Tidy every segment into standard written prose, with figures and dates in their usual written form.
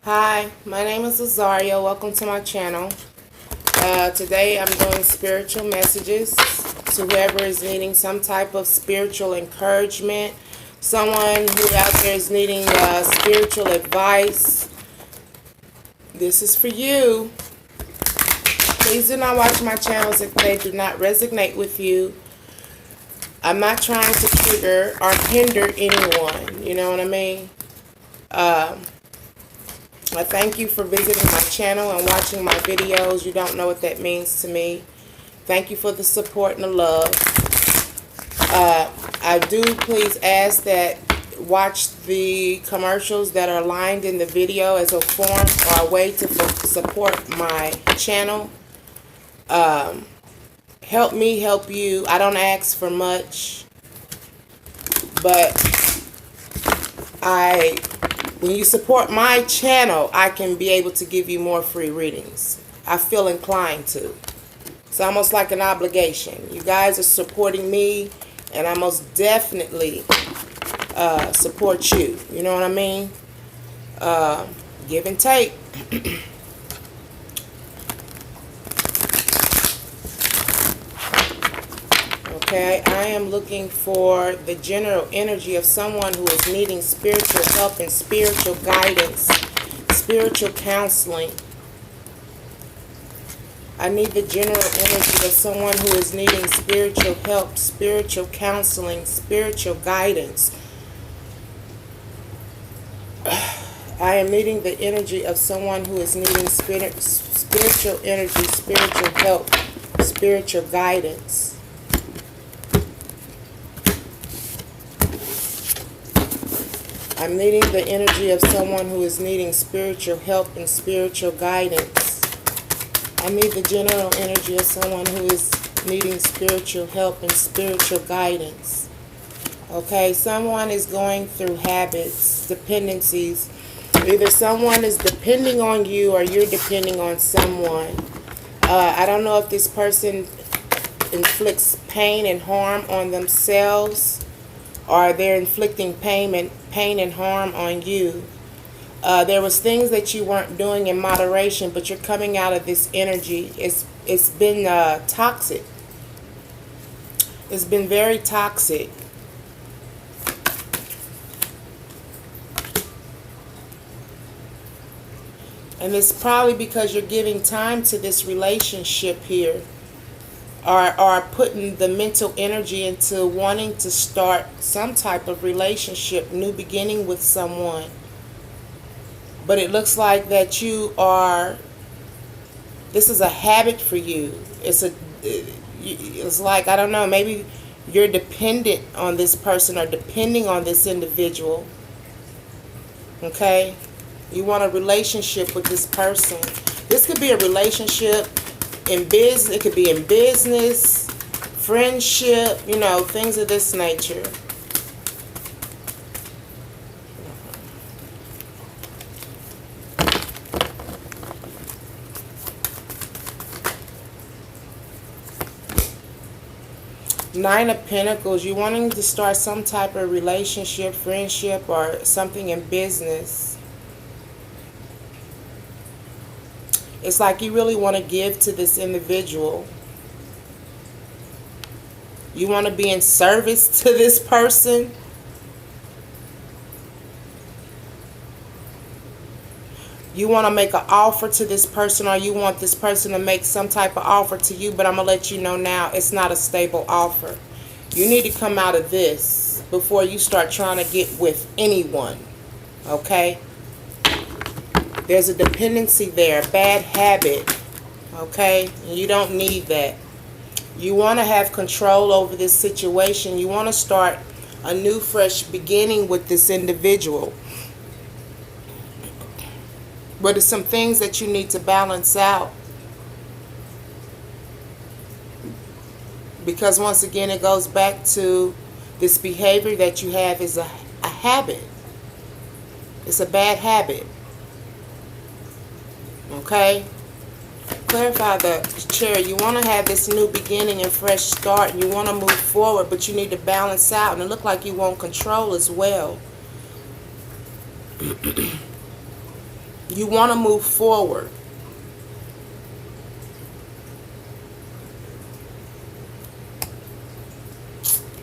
Hi, my name is Azaria. Welcome to my channel. Today I'm doing spiritual messages to whoever is needing some type of spiritual encouragement. Someone who out there is needing spiritual advice. This is for you. Please do not watch my channels if they do not resonate with you. I'm not trying to trigger or hinder anyone. You know what I mean? I thank you for visiting my channel and watching my videos. You don't know what that means to me. Thank you for the support and the love. I do please ask that watch the commercials that are lined in the video as a form or a way to support my channel. Help me help you. I don't ask for much, but when you support my channel, I can be able to give you more free readings. I feel inclined to. It's almost like an obligation. You guys are supporting me, and I most definitely support you. You know what I mean? Give and take. Okay, I am looking for the general energy of someone who is needing spiritual help and spiritual guidance, spiritual counseling. I need the general energy of someone who is needing spiritual help, spiritual counseling, spiritual guidance. I am needing the energy of someone who is needing spiritual energy, spiritual help, spiritual guidance. I'm needing the energy of someone who is needing spiritual help and spiritual guidance. I need the general energy of someone who is needing spiritual help and spiritual guidance. Okay, someone is going through habits, dependencies. Either someone is depending on you or you're depending on someone. I don't know if this person inflicts pain and harm on themselves, or they're inflicting pain and harm on you. There was things that you weren't doing in moderation, but you're coming out of this energy. It's been toxic. It's been very toxic. And it's probably because you're giving time to this relationship here. Or putting the mental energy into wanting to start some type of relationship, new beginning with someone. But it looks like that this is a habit for you. It's like, I don't know, maybe you're dependent on this person or depending on this individual. Okay? You want a relationship with this person. This could be a relationship in business. It could be in business, friendship, you know, things of this nature. Nine of Pentacles, you're wanting to start some type of relationship, friendship, or something in business. It's like you really want to give to this individual. You want to be in service to this person. You want to make an offer to this person, or you want this person to make some type of offer to you, but I'm going to let you know now, it's not a stable offer. You need to come out of this before you start trying to get with anyone. Okay? There's a dependency there, a bad habit, okay? And you don't need that. You want to have control over this situation. You want to start a new, fresh beginning with this individual. But there's some things that you need to balance out. Because once again, it goes back to this behavior that you have is a habit. It's a bad habit. Okay? Clarify the chair. You want to have this new beginning and fresh start. And you want to move forward, but you need to balance out. And it looks like you want control as well. You want to move forward.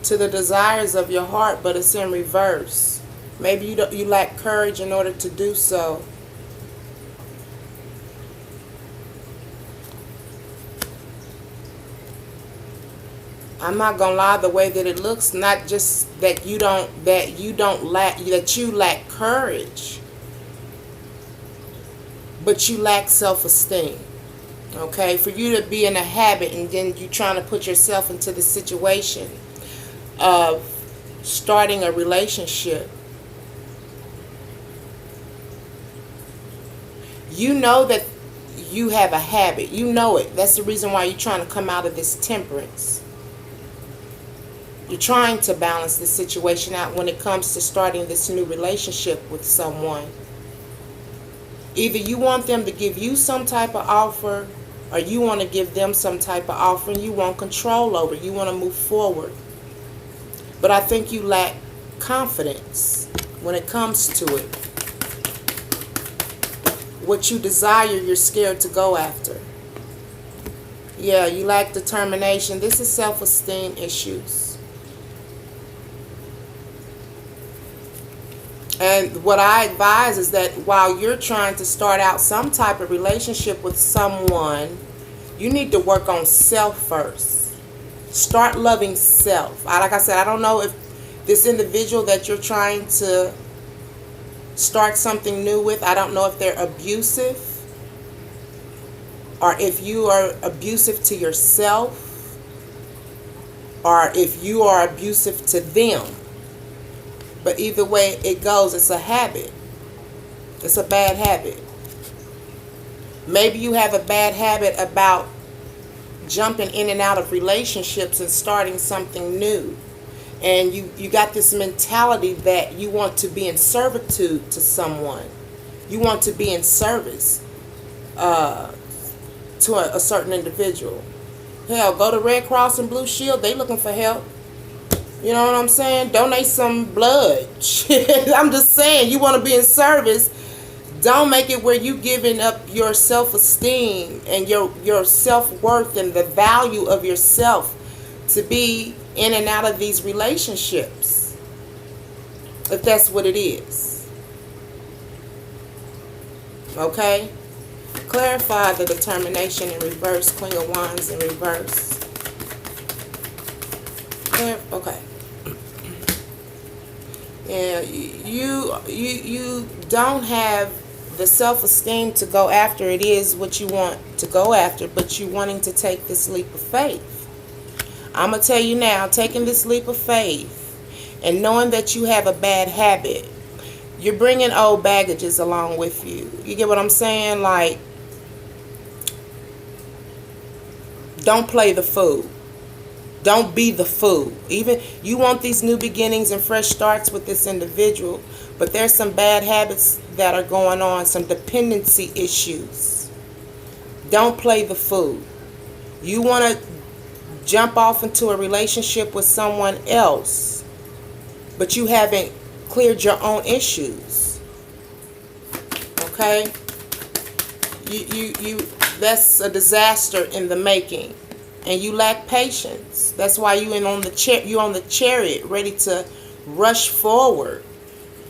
To the desires of your heart, but it's in reverse. Maybe you lack courage in order to do so. I'm not gonna lie, the way that it looks, not just that you lack courage, but you lack self-esteem. Okay, for you to be in a habit and then you trying to put yourself into the situation of starting a relationship. You know that you have a habit. You know it. That's the reason why you're trying to come out of this temperance. You're trying to balance the situation out when it comes to starting this new relationship with someone. Either you want them to give you some type of offer, or you want to give them some type of offer, and you want control over it. You want to move forward. But I think you lack confidence when it comes to it. What you desire, you're scared to go after. Yeah, you lack determination. This is self-esteem issues. And what I advise is that while you're trying to start out some type of relationship with someone, you need to work on self first. Start loving self. Like I said, I don't know if this individual that you're trying to start something new with, I don't know if they're abusive or if you are abusive to yourself or if you are abusive to them. But either way it goes, it's a habit. It's a bad habit. Maybe you have a bad habit about jumping in and out of relationships and starting something new. And you got this mentality that you want to be in servitude to someone. You want to be in service to a certain individual. Hell, go to Red Cross and Blue Shield. They looking for help. You know what I'm saying? Donate some blood. I'm just saying, you want to be in service. Don't make it where you giving up your self-esteem and your self-worth and the value of yourself to be in and out of these relationships, if that's what it is. Okay? Clarify the determination in reverse. Queen of Wands in reverse. Okay. Yeah, you don't have the self-esteem to go after it is what you want to go after, but you wanting to take this leap of faith. I'm going to tell you now, taking this leap of faith and knowing that you have a bad habit, you're bringing old baggages along with you. You get what I'm saying? Like, don't play the fool. Don't be the fool. Even you want these new beginnings and fresh starts with this individual, but there's some bad habits that are going on, some dependency issues. Don't play the fool. You want to jump off into a relationship with someone else, but you haven't cleared your own issues. Okay? You that's a disaster in the making. And you lack patience. That's why you're on the chariot, ready to rush forward.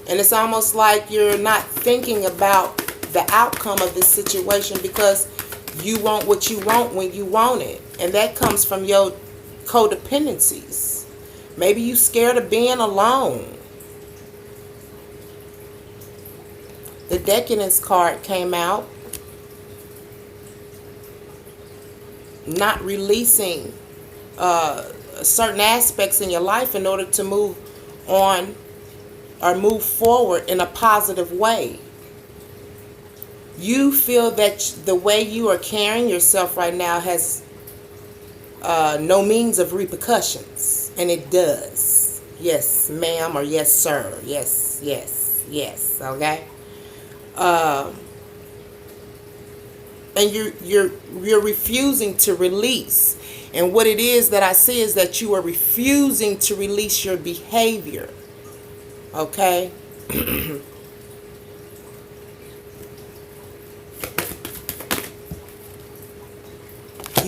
And it's almost like you're not thinking about the outcome of this situation because you want what you want when you want it. And that comes from your codependencies. Maybe you scared of being alone. The Decadence card came out. Not releasing certain aspects in your life in order to move on or move forward in a positive way. You feel that the way you are carrying yourself right now has no means of repercussions, and it does. Yes, ma'am, or yes, sir. Yes, yes, yes. Okay. And you're refusing to release. And what it is that I see is that you are refusing to release your behavior. Okay?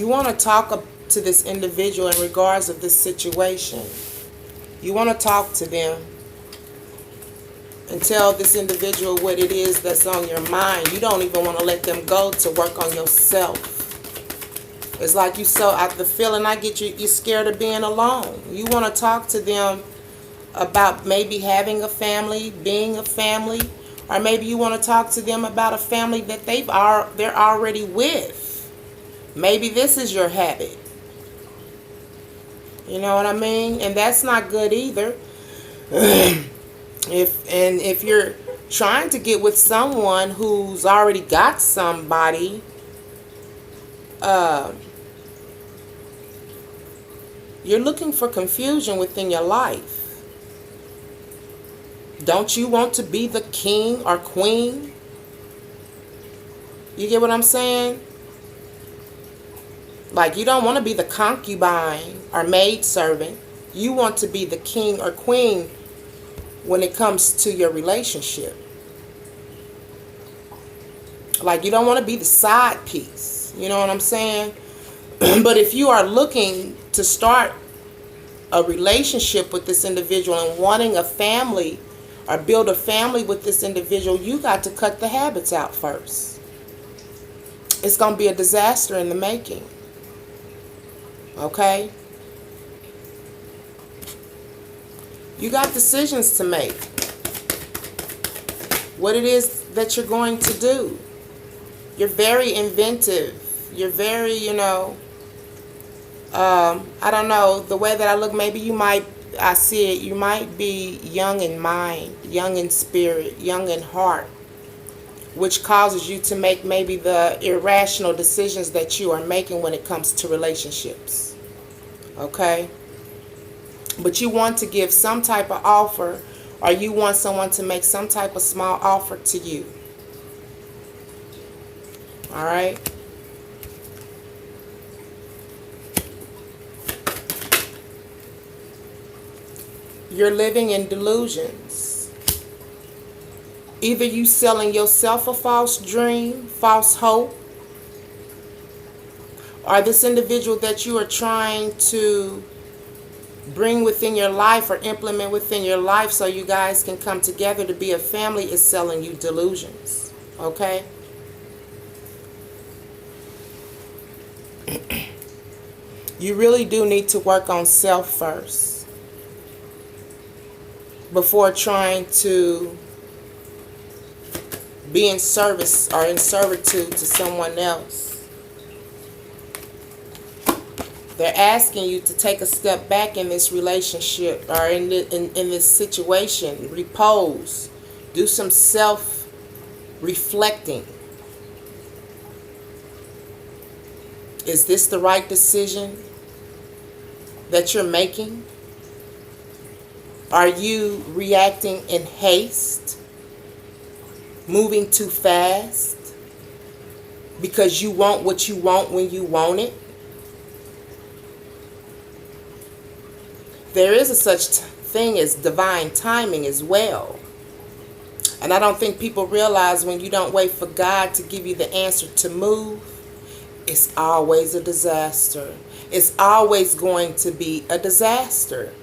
You want to talk to this individual in regards of this situation. You want to talk to them and tell this individual what it is that's on your mind. You don't even want to let them go to work on yourself. It's like you so out the feeling I get you're scared of being alone. You want to talk to them about maybe having a family, being a family, or maybe you want to talk to them about a family that they're already with. Maybe this is your habit. You know what I mean? And that's not good either. If you're trying to get with someone who's already got somebody, you're looking for confusion within your life. Don't you want to be the king or queen? You get what I'm saying? Like, you don't want to be the concubine or maidservant. You want to be the king or queen when it comes to your relationship. Like, you don't want to be the side piece. You know what I'm saying? But if you are looking to start a relationship with this individual and wanting a family or build a family with this individual, you got to cut the habits out first. It's going to be a disaster in the making. Okay? You got decisions to make. What it is that you're going to do. You're very inventive. You're very, I don't know, the way that I look, maybe I see it, you might be young in mind, young in spirit, young in heart, which causes you to make maybe the irrational decisions that you are making when it comes to relationships. Okay? But you want to give some type of offer, or you want someone to make some type of small offer to you. All right? You're living in delusions. Either you selling yourself a false dream, false hope, or this individual that you are trying to bring within your life or implement within your life so you guys can come together to be a family is selling you delusions. Okay? You really do need to work on self first before trying to be in service or in servitude to someone else. They're asking you to take a step back in this relationship or in this situation. Repose. Do some self-reflecting. Is this the right decision that you're making? Are you reacting in haste? Moving too fast? Because you want what you want when you want it? There is a such thing as divine timing as well. And I don't think people realize when you don't wait for God to give you the answer to move, it's always a disaster. It's always going to be a disaster.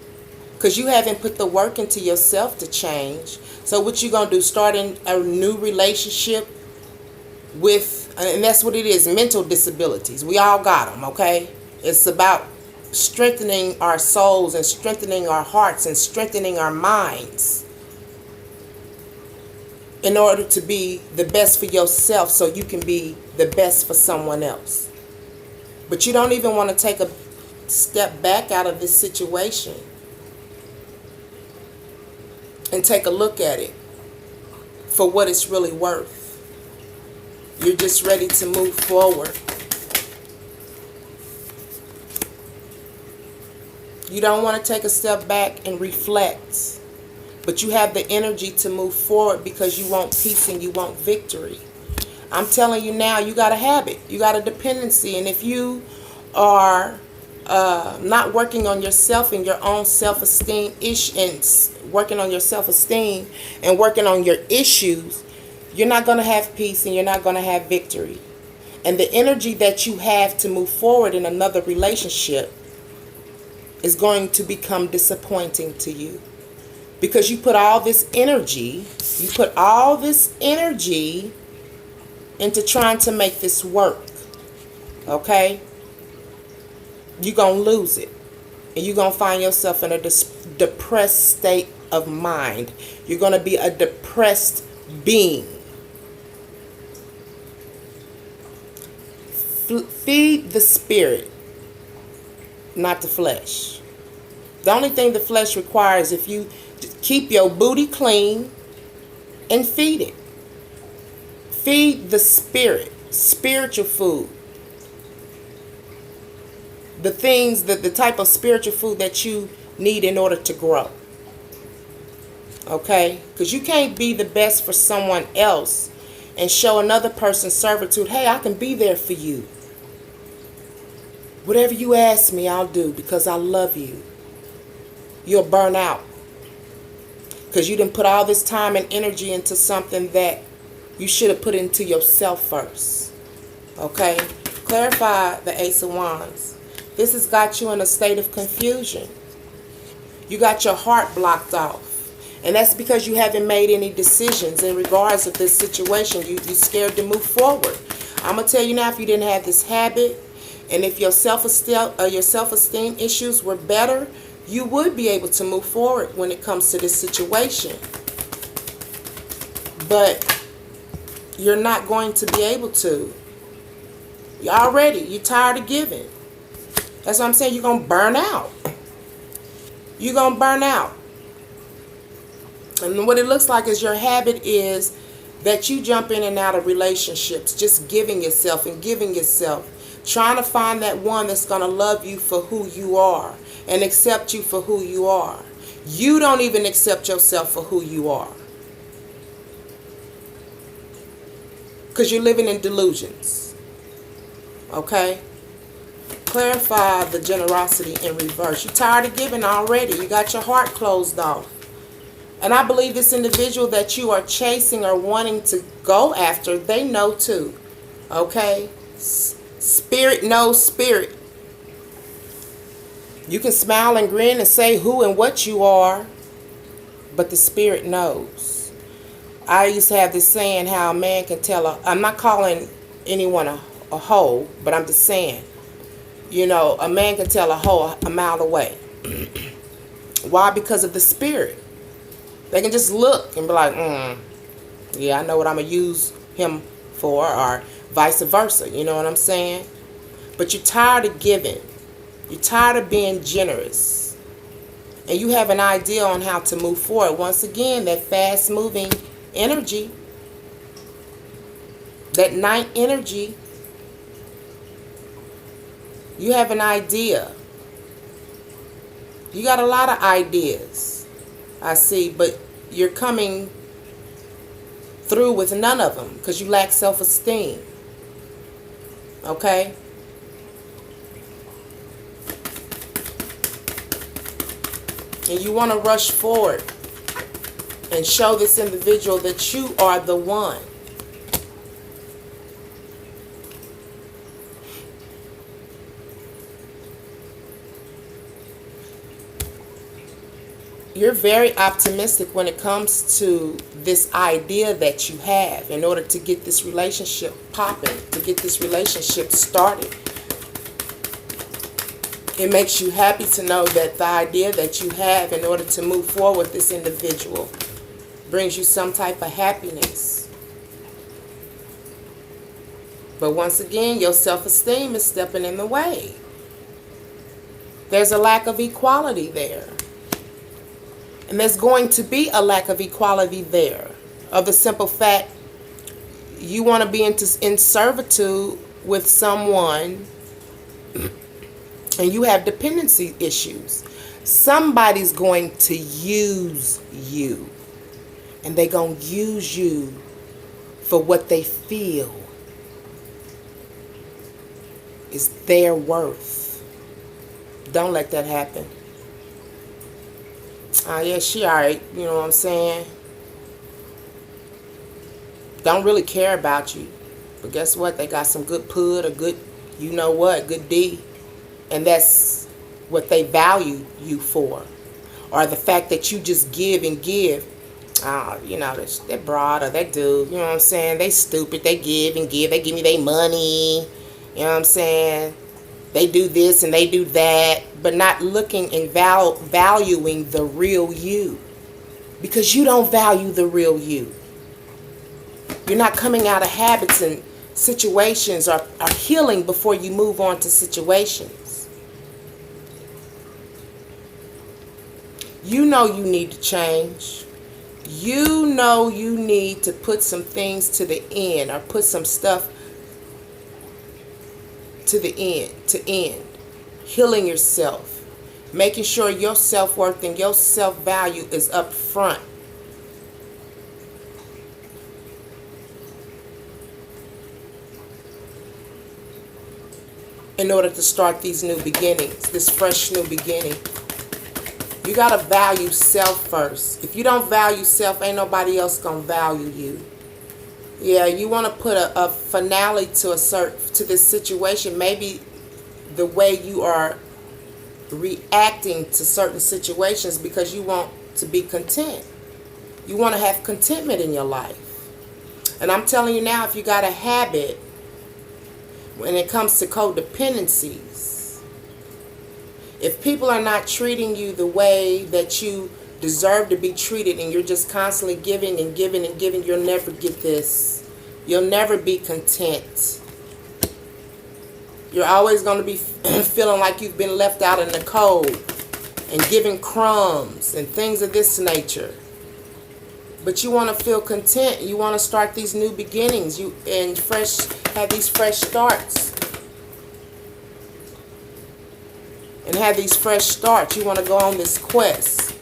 Because you haven't put the work into yourself to change. So what you going to do? Starting a new relationship with, and that's what it is, mental disabilities. We all got them, okay? It's about strengthening our souls and strengthening our hearts and strengthening our minds in order to be the best for yourself so you can be the best for someone else. But you don't even want to take a step back out of this situation and take a look at it for what it's really worth. You're just ready to move forward. You don't want to take a step back and reflect. But you have the energy to move forward because you want peace and you want victory. I'm telling you now, you got a habit. You got a dependency. And if you are not working on yourself and your own self-esteem and working on your self-esteem and working on your issues, you're not going to have peace and you're not going to have victory. And the energy that you have to move forward in another relationship is going to become disappointing to you. Because you put all this energy into trying to make this work. Okay? You're going to lose it. And you're going to find yourself in a depressed state of mind. You're going to be a depressed being. Feed the spirit, not the flesh. The only thing the flesh requires, if you keep your booty clean and feed it. Feed the spirit, spiritual food. The things, the type of spiritual food that you need in order to grow. Okay? Because you can't be the best for someone else and show another person servitude. Hey, I can be there for you. Whatever you ask me, I'll do because I love you. You'll burn out. Because you didn't put all this time and energy into something that you should have put into yourself first. Okay? Clarify the Ace of Wands. This has got you in a state of confusion. You got your heart blocked off. And that's because you haven't made any decisions in regards of this situation. You're scared to move forward. I'm going to tell you now, if you didn't have this habit, and if your self-esteem issues were better, you would be able to move forward when it comes to this situation. But you're not going to be able to. You're tired of giving. That's what I'm saying. You're going to burn out. You're going to burn out. And what it looks like is your habit is that you jump in and out of relationships, just giving yourself and giving yourself. Trying to find that one that's going to love you for who you are and accept you for who you are. You don't even accept yourself for who you are. Because you're living in delusions. Okay? Clarify the generosity in reverse. You're tired of giving already. You got your heart closed off. And I believe this individual that you are chasing or wanting to go after, they know too. Okay? Spirit knows spirit. You can smile and grin and say who and what you are, but the spirit knows. I used to have this saying how a man can tell I'm not calling anyone a hoe, but I'm just saying, you know, a man can tell a hoe a mile away. Why? Because of the spirit. They can just look and be like, yeah, I know what I'm going to use him for, or vice versa. You know what I'm saying? But you're tired of giving. You're tired of being generous. And you have an idea on how to move forward. Once again, that fast-moving energy, that night energy, you have an idea. You got a lot of ideas, I see, but you're coming through with none of them because you lack self-esteem. Okay? And you want to rush forward and show this individual that you are the one. You're very optimistic when it comes to this idea that you have in order to get this relationship popping, to get this relationship started. It makes you happy to know that the idea that you have in order to move forward with this individual brings you some type of happiness. But once again, your self-esteem is stepping in the way. There's a lack of equality there. And there's going to be a lack of equality there. Of the simple fact, you want to be in servitude with someone and you have dependency issues. Somebody's going to use you. And they're going to use you for what they feel is their worth. Don't let that happen. Yeah, she alright, you know what I'm saying? Don't really care about you. But guess what? They got some good pud or good, you know what, good D. And that's what they value you for. Or the fact that you just give and give. You know, that broad or that dude, you know what I'm saying? They stupid. They give and give. They give me their money. You know what I'm saying? They do this and they do that. But not looking and valuing the real you. Because you don't value the real you. You're not coming out of habits and situations or healing before you move on to situations. You know you need to change. You know you need to put some things to the end or put some stuff to the end. Healing yourself. Making sure your self-worth and your self-value is up front. In order to start these new beginnings, this fresh new beginning. You got to value self first. If you don't value self, ain't nobody else going to value you. Yeah, you want to put a finale to this situation. Maybe the way you are reacting to certain situations because you want to be content. You want to have contentment in your life. And I'm telling you now, if you got a habit when it comes to codependencies, if people are not treating you the way that you deserve to be treated and you're just constantly giving and giving and giving, you'll never get this. You'll never be content. You're always going to be feeling like you've been left out in the cold and giving crumbs and things of this nature. But you want to feel content. You want to start these new beginnings. Have these fresh starts. And have these fresh starts. You want to go on this quest.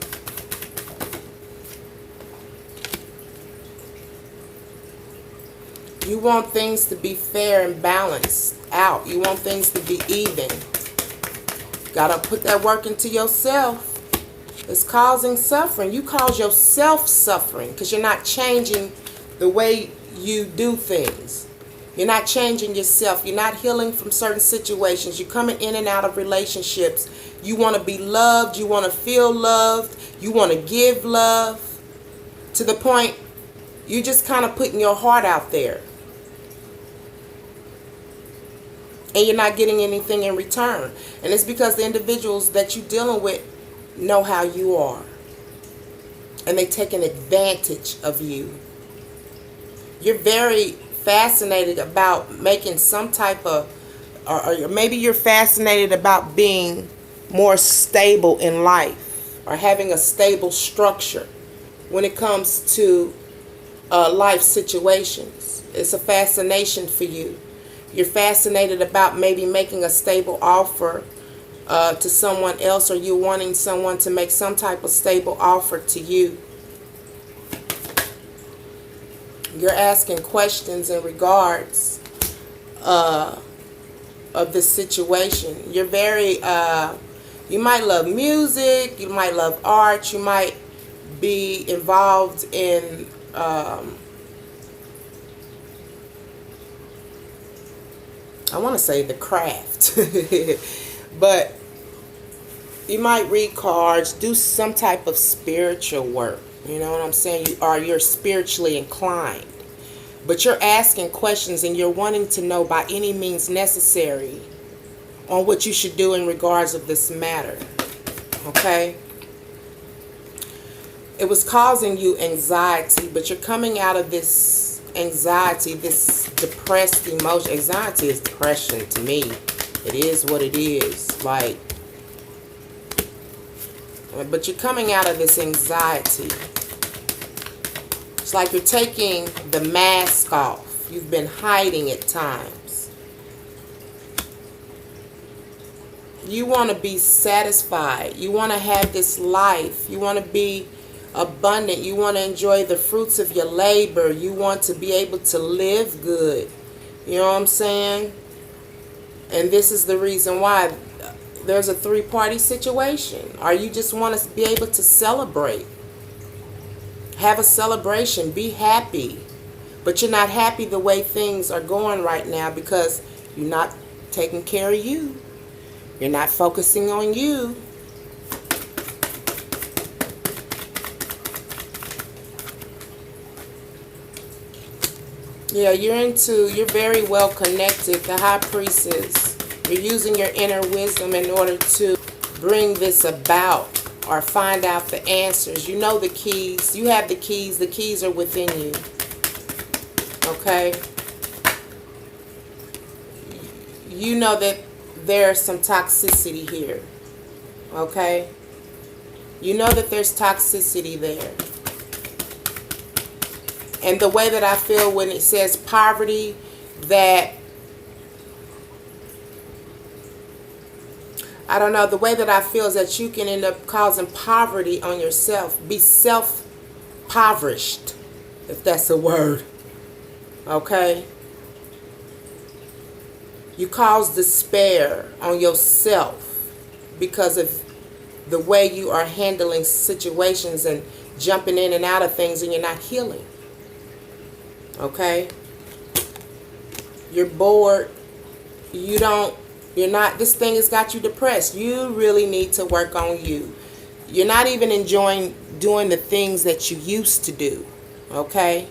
You want things to be fair and balanced out. You want things to be even. Gotta put that work into yourself. It's causing suffering. You cause yourself suffering because you're not changing the way you do things. You're not changing yourself. You're not healing from certain situations. You're coming in and out of relationships. You want to be loved. You want to feel loved. You want to give love. To the point you just kind of putting your heart out there. And you're not getting anything in return. And it's because the individuals that you're dealing with know how you are. And they take an advantage of you. You're very fascinated about making some type of, or maybe you're fascinated about being more stable in life or having a stable structure when it comes to life situations. It's a fascination for you. You're fascinated about maybe making a stable offer to someone else, or you're wanting someone to make some type of stable offer to you. You're asking questions in regards of this situation. You're very, you might love music, you might love art, you might be involved in I want to say the craft, but you might read cards, do some type of spiritual work. You know what I'm saying? You're spiritually inclined, but you're asking questions and you're wanting to know by any means necessary on what you should do in regards of this matter. Okay? It was causing you anxiety, but you're coming out of this anxiety, this depressed emotion. Anxiety is depression to me. It is what it is. Like, but you're coming out of this anxiety. It's like you're taking the mask off. You've been hiding at times. You want to be satisfied. You want to have this life. You want to be abundant. You want to enjoy the fruits of your labor. You want to be able to live good. You know what I'm saying? And this is the reason why there's a three-party situation. Or you just want to be able to celebrate. Have a celebration. Be happy. But you're not happy the way things are going right now because you're not taking care of you. You're not focusing on you. Yeah, you're very well connected. The high priestess. You're using your inner wisdom in order to bring this about or find out the answers. You know the keys. You have the keys. The keys are within you. Okay? You know that there's some toxicity here. Okay? You know that there's toxicity there. And the way that I feel when it says poverty, that, I don't know, the way that I feel is that you can end up causing poverty on yourself. Be self-impoverished, if that's a word. Okay? You cause despair on yourself because of the way you are handling situations and jumping in and out of things, and you're not healing. Okay? You're bored. You're not, this thing has got you depressed. You really need to work on you. You're not even enjoying doing the things that you used to do. Okay?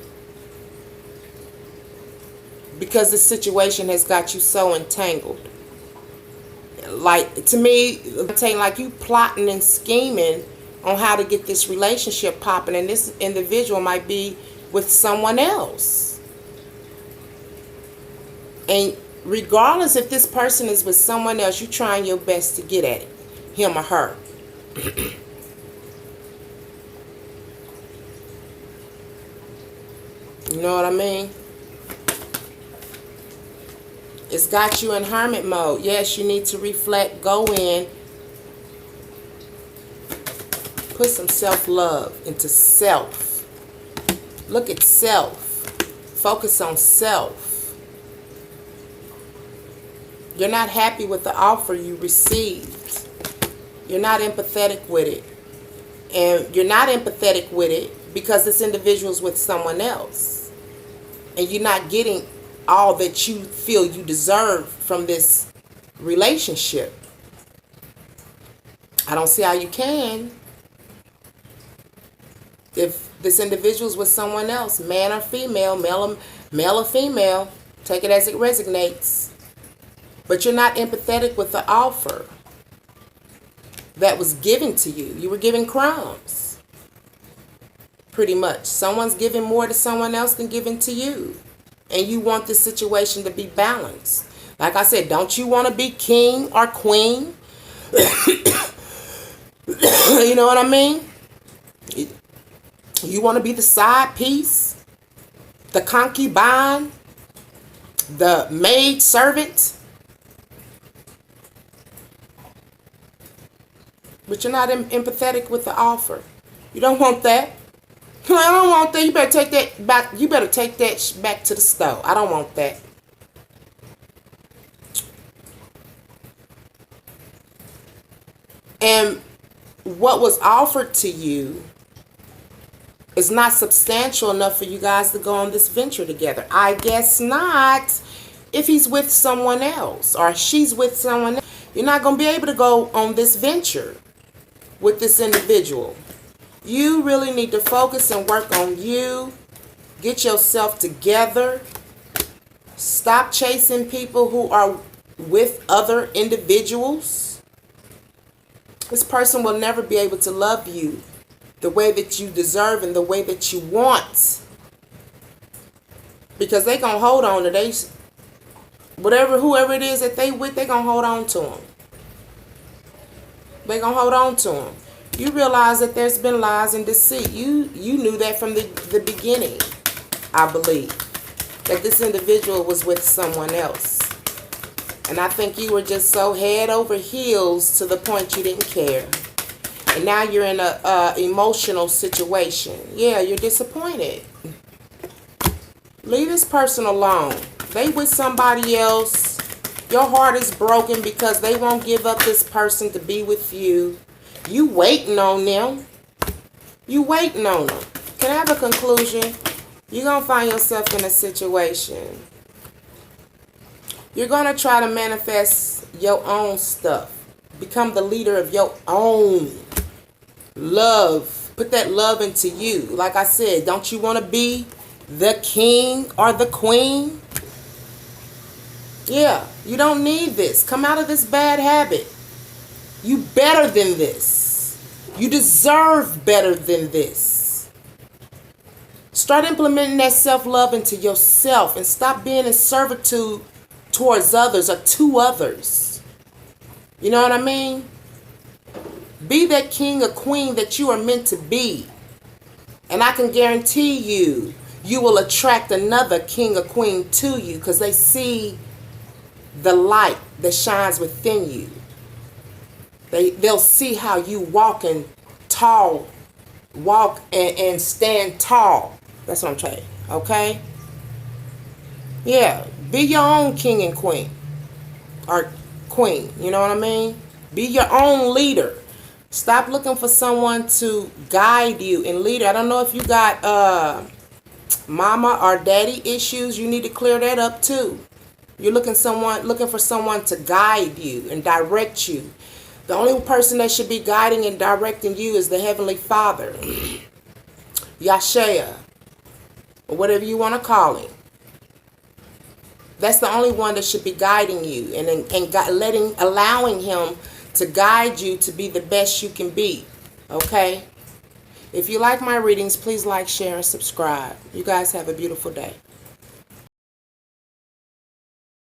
Because the situation has got you so entangled. Like, to me, it's like you plotting and scheming on how to get this relationship popping, and this individual might be with someone else. And regardless if this person is with someone else, you're trying your best to get at it, him or her. You know what I mean? It's got you in hermit mode. Yes, you need to reflect, go in, put some self-love into self. Look at self. Focus on self. You're not happy with the offer you received. You're not empathetic with it. And you're not empathetic with it because this individual's with someone else. And you're not getting all that you feel you deserve from this relationship. I don't see how you can. If this individual's with someone else, man or female, male or female, take it as it resonates. But you're not empathetic with the offer that was given to you. You were given crumbs. Pretty much. Someone's giving more to someone else than giving to you. And you want this situation to be balanced. Like I said, don't you want to be king or queen? You know what I mean? You want to be the side piece, the concubine, the maid servant. But you're not empathetic with the offer. You don't want that. I don't want that. You better take that back. You better take that back to the store. I don't want that. And what was offered to you is not substantial enough for you guys to go on this venture together. I guess not. If he's with someone else or she's with someone else, you're not going to be able to go on this venture with this individual. You really need to focus and work on you. Get yourself together. Stop chasing people who are with other individuals. This person will never be able to love you the way that you deserve and the way that you want. Because they going to hold on to whoever it is that they with, they going to hold on to them. They going to hold on to them. You realize that there's been lies and deceit. You knew that from the beginning, I believe. That this individual was with someone else. And I think you were just so head over heels to the point you didn't care. And now you're in a emotional situation. Yeah, you're disappointed. Leave this person alone. They with somebody else. Your heart is broken because they won't give up this person to be with you. You waiting on them. You waiting on them. Can I have a conclusion? You're going to find yourself in a situation. You're going to try to manifest your own stuff. Become the leader of your own love. Put that love into you. Like I said, don't you want to be the king or the queen? Yeah, you don't need this. Come out of this bad habit. You better than this. You deserve better than this. Start implementing that self-love into yourself and stop being in servitude towards others or to others. You know what I mean? Be that king or queen that you are meant to be. And I can guarantee you, you will attract another king or queen to you because they see the light that shines within you. They'll see how you walk and stand tall. That's what I'm trying. Okay? Yeah. Be your own king and queen. Or queen. You know what I mean? Be your own leader. Stop looking for someone to guide you and lead you. I don't know if you got mama or daddy issues. You need to clear that up too. You're looking for someone to guide you and direct you. The only person that should be guiding and directing you is the Heavenly Father, Yahshua, or whatever you want to call him. That's the only one that should be guiding you and allowing him to guide you to be the best you can be. Okay? If you like my readings, please like, share, and subscribe. You guys have a beautiful day.